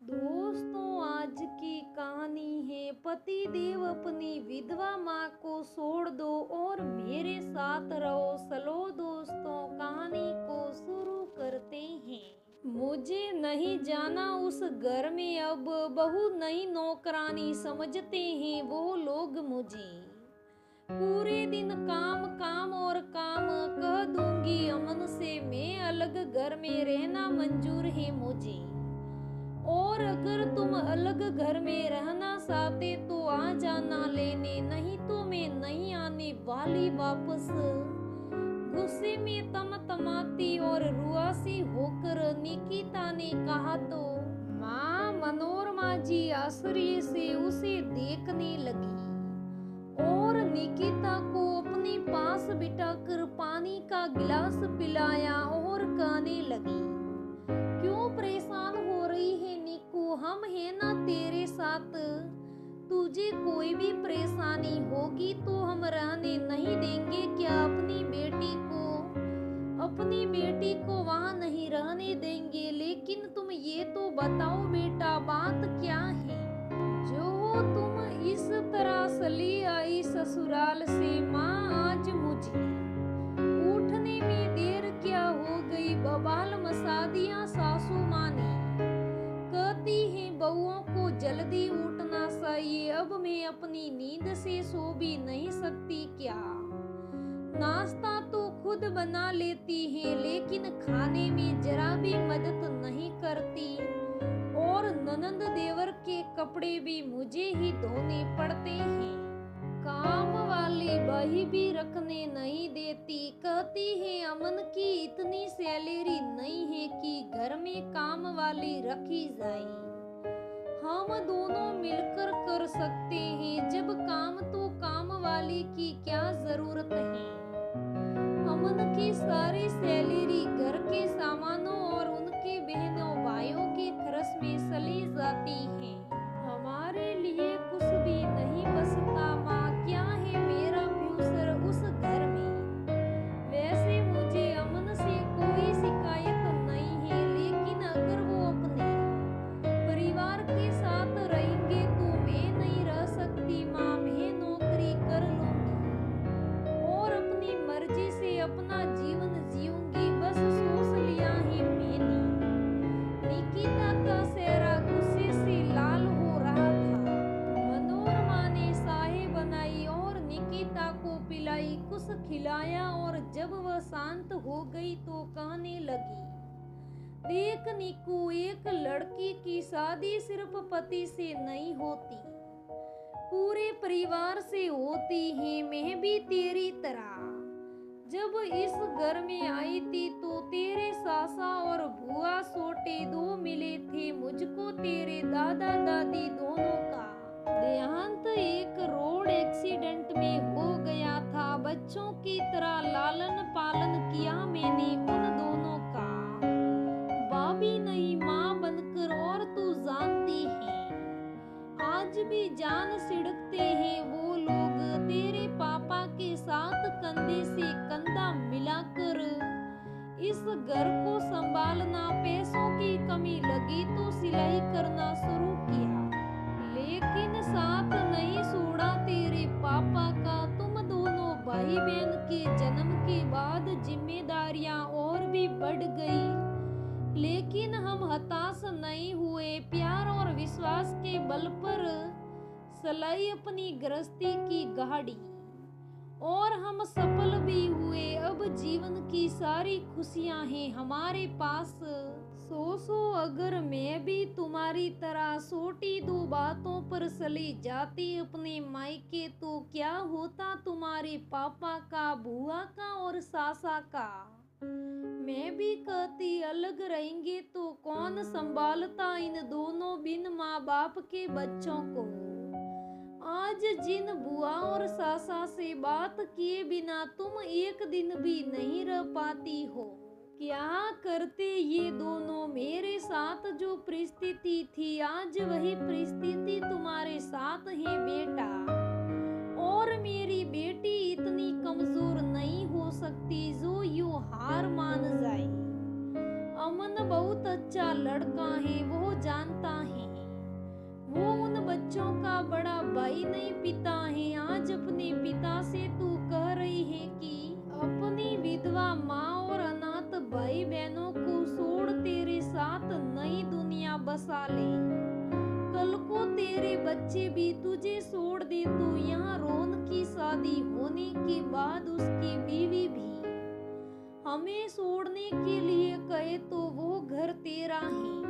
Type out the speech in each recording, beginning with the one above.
दोस्तों, आज की कहानी है पति देव अपनी विधवा माँ को छोड़ दो और मेरे साथ रहो। चलो दोस्तों, कहानी को शुरू करते हैं। मुझे नहीं जाना उस घर में अब बहू नई नौकरानी समझते हैं वो लोग मुझे। पूरे दिन काम काम और काम, कह दूंगी अमन से मैं अलग घर में रहना मंजूर है मुझे। और अगर तुम अलग घर में रहना चाहते तो आ जाना लेने, नहीं तो मैं नहीं आने वाली वापस। गुस्से में तमतमाती और रुआसी होकर निकिता ने कहा तो माँ मनोरमा जी आश्चर्य से उसे देखने लगी और निकिता को अपने पास बिठाकर पानी का गिलास पिलाया और कहने लगी, क्यों परेशान हो रही है निकू, हम है ना तेरे साथ। तुझे कोई भी परेशानी होगी तो हम रहने नहीं देंगे क्या अपनी बेटी को वहाँ नहीं रहने देंगे। लेकिन तुम ये तो बताओ बेटा, बात क्या है जो तुम इस तरह चली आई ससुराल से। माँ आज मुझे उठने में देर क्या हो गई, बवाल मचा दिया सासू माँ ने। कहती है बहुओं को जल्दी उठना चाहिए, अब मैं अपनी नींद से सो भी नहीं सकती क्या। नाश्ता तो खुद बना लेती है लेकिन खाने में जरा भी मदद नहीं करती और ननंद देवर के कपड़े भी मुझे ही धोने पड़ते हैं। काम वाली बही भी रखने नहीं देती, कहती है अमन की इतनी सैलरी नहीं है कि घर में काम वाली रखी जाए। हम दोनों मिलकर कर सकते हैं, जब काम तो काम वाली की क्या जरूरत है। अमन की सारी सैलरी घर के सामानों और उनके बहनों भाइयों के खर्च में चली जाती है। हमारे लिए कुछ भी नहीं बचता। माँ क्या है मेरा फ्यूचर उस घर में। वैसे मुझे अमन से कोई शिकायत नहीं है, लेकिन अगर वो अपने परिवार के साथ रहेंगे तो मैं नहीं रह सकती। माँ मैं नौकरी कर लूंगी और अपनी मर्जी से अपना जीवन जीऊंगी, बस सोच लिया है मैंने। निकिता का चेहरा गुस्से से लाल हो रहा था। मनोरमा ने चाय बनाई और निकिता को पिलाई, कुछ खिलाया और जब वह शांत हो गई तो कहने लगी, देख निकू, एक लड़की की शादी सिर्फ पति से नहीं होती, पूरे परिवार से होती है। मैं भी तेरी तरह जब इस घर में आई थी तो तेरे सासा और बुआ सोटे दो मिले थे। मुझको तेरे दादा दादी दोनों का देहांत एक रोड एक्सीडेंट में हो गया था। बच्चों की तरह लालन पालन किया मैंने उन दोनों का, भाभी नहीं माँ बनकर। और तू जानती है आज भी जान सिड़कते हैं वो लोग तेरे पापा के साथ कंधे से कंधा मिलाकर इस घर को संभालना। पैसों की कमी लगी तो सिलाई करना शुरू किया, लेकिन साथ नहीं छोड़ा तेरे पापा का। तुम दोनों भाई बहन के जन्म के बाद जिम्मेदारियां और भी बढ़ गई, लेकिन हम हताश नहीं हुए। प्यार और विश्वास के बल पर चलाई अपनी गृहस्थी की गाड़ी और हम सफल भी हुए। अब जीवन की सारी खुशियां हैं हमारे पास। सोचो अगर मैं भी तुम्हारी तरह छोटी दो बातों पर चली जाती अपने मायके तो क्या होता तुम्हारे पापा का, बुआ का और सासा का। मैं भी कहती अलग रहेंगे तो कौन संभालता इन दोनों बिन माँ बाप के बच्चों को। आज जिन बुआ और सासा से बात किए बिना तुम एक दिन भी नहीं रह पाती हो। क्या करते ये दोनों मेरे साथ। जो परिस्थिति थी आज वही परिस्थिति तुम्हारे साथ है बेटा। और मेरी बेटी इतनी कमजोर नहीं हो सकती जो यूं हार मान जाए। अमन बहुत अच्छा लड़का है, वो जानता है। बसा ले। कल को तेरे बच्चे भी तुझे छोड़ दे तो यहाँ रोन की शादी होने के बाद उसकी बीवी भी हमें छोड़ने के लिए कहे तो वो घर तेरा है।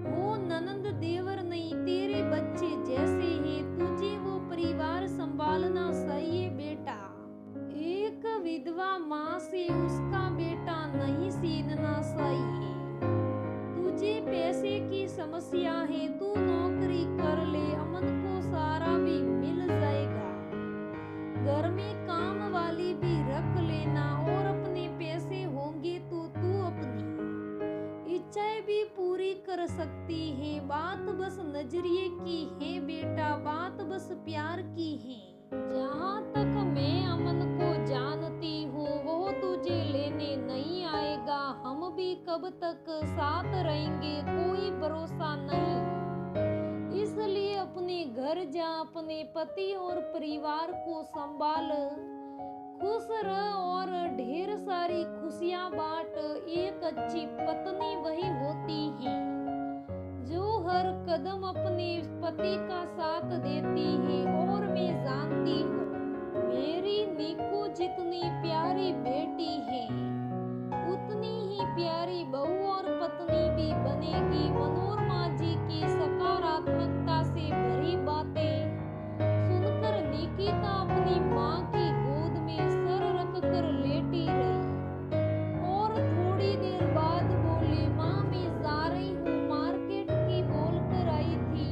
वो ननंद देवर नहीं तेरे बच्चे जैसे हैं, तुझे वो परिवार संभालना चाहिए बेटा। एक विधवा माँ से उसका बेटा नहीं छीनना चाहिए। तुझे पैसे की समस्या है, तू नौकरी कर ले, अमन को सारा भी मिल जाएगा। घर में काम वाली भी रख लेना और अपने पैसे होंगे तो तू अपनी इच्छाएं भी पूरी कर सकती है। बात बस नजरिए की है बेटा, बात बस प्यार की है। जहाँ तक मैं अमन को जानती हूँ वो तुझे लेने नहीं आएगा। हम भी कब तक साथ रहेंगे कोई भरोसा नहीं, इसलिए अपने घर जा, अपने पति और परिवार को संभाल, खुश रह और ढेर सारी खुशियां बांट। एक अच्छी पत्नी वही होती है जो हर कदम अपने पति का साथ देती है। और मैं जानती हूँ मेरी नीकू जितनी प्यारी बेटी है उतनी ही प्यारी बहू और पत्नी भी बनेगी। मनोरमा जी की सकारात्मकता से भरी बातें सुनकर निकिता अपनी माँ की गोद में सर रख कर लेटी रही और थोड़ी देर बाद बोली, माँ मैं जा रही हूँ, मार्केट की बोल कर आई थी,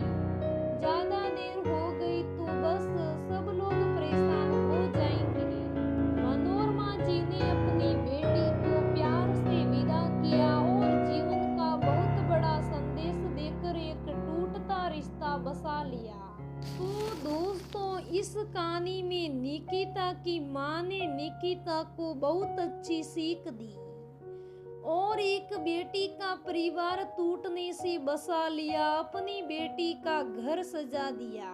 ज्यादा देर हो गई तो बस सब लोग परेशान हो जाएंगे। मनोरमा जी ने अपनी बेटी को प्यार से विदा किया और जीवन का बहुत बड़ा संदेश देकर एक टूटता रिश्ता बसा लिया। तो दोस्तों इस कहानी में निकिता की माँ ने निकिता को बहुत अच्छी सीख दी और एक बेटी का परिवार टूटने से बचा लिया, अपनी बेटी का घर सजा दिया।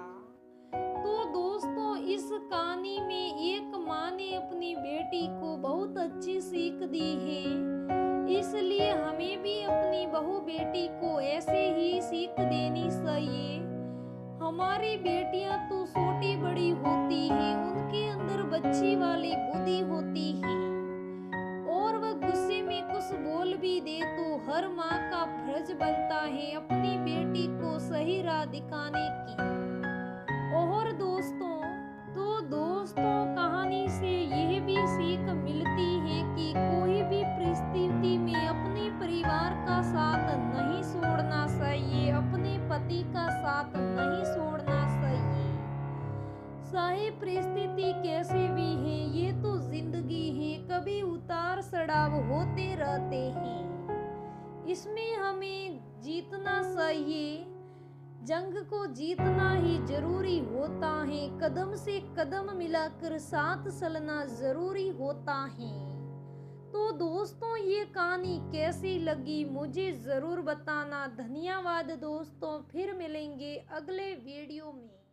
तो दोस्तों इस कहानी में एक माँ ने अपनी बेटी को बहुत अच्छी सीख दी है, इसलिए हमें भी अपनी बहू बेटी को ऐसे ही सीख देनी चाहिए। हमारी बेटियां तो छोटी बड़ी होती हैं, उनके अंदर बच्ची वाली बुद्धि होती है और वह गुस्से में कुछ बोल भी दे तो हर माँ का फर्ज बनता है अपनी बेटी को सही राह दिखाने की। और दोस्तों कहानी से यह भी सीख मिलती है कि कोई भी परिस्थिति में अपने परिवार का साथ नहीं छोड़ना चाहिए, अपने पति का साथ नहीं छोड़ना चाहिए। चाहे परिस्थिति कैसे भी है, ये तो जिंदगी है, कभी उतार चढ़ाव होते रहते हैं, इसमें हमें जीतना चाहिए। जंग को जीतना ही जरूरी होता है, कदम से कदम मिलाकर साथ चलना जरूरी होता है। तो दोस्तों ये कहानी कैसी लगी मुझे जरूर बताना। धन्यवाद दोस्तों, फिर मिलेंगे अगले वीडियो में।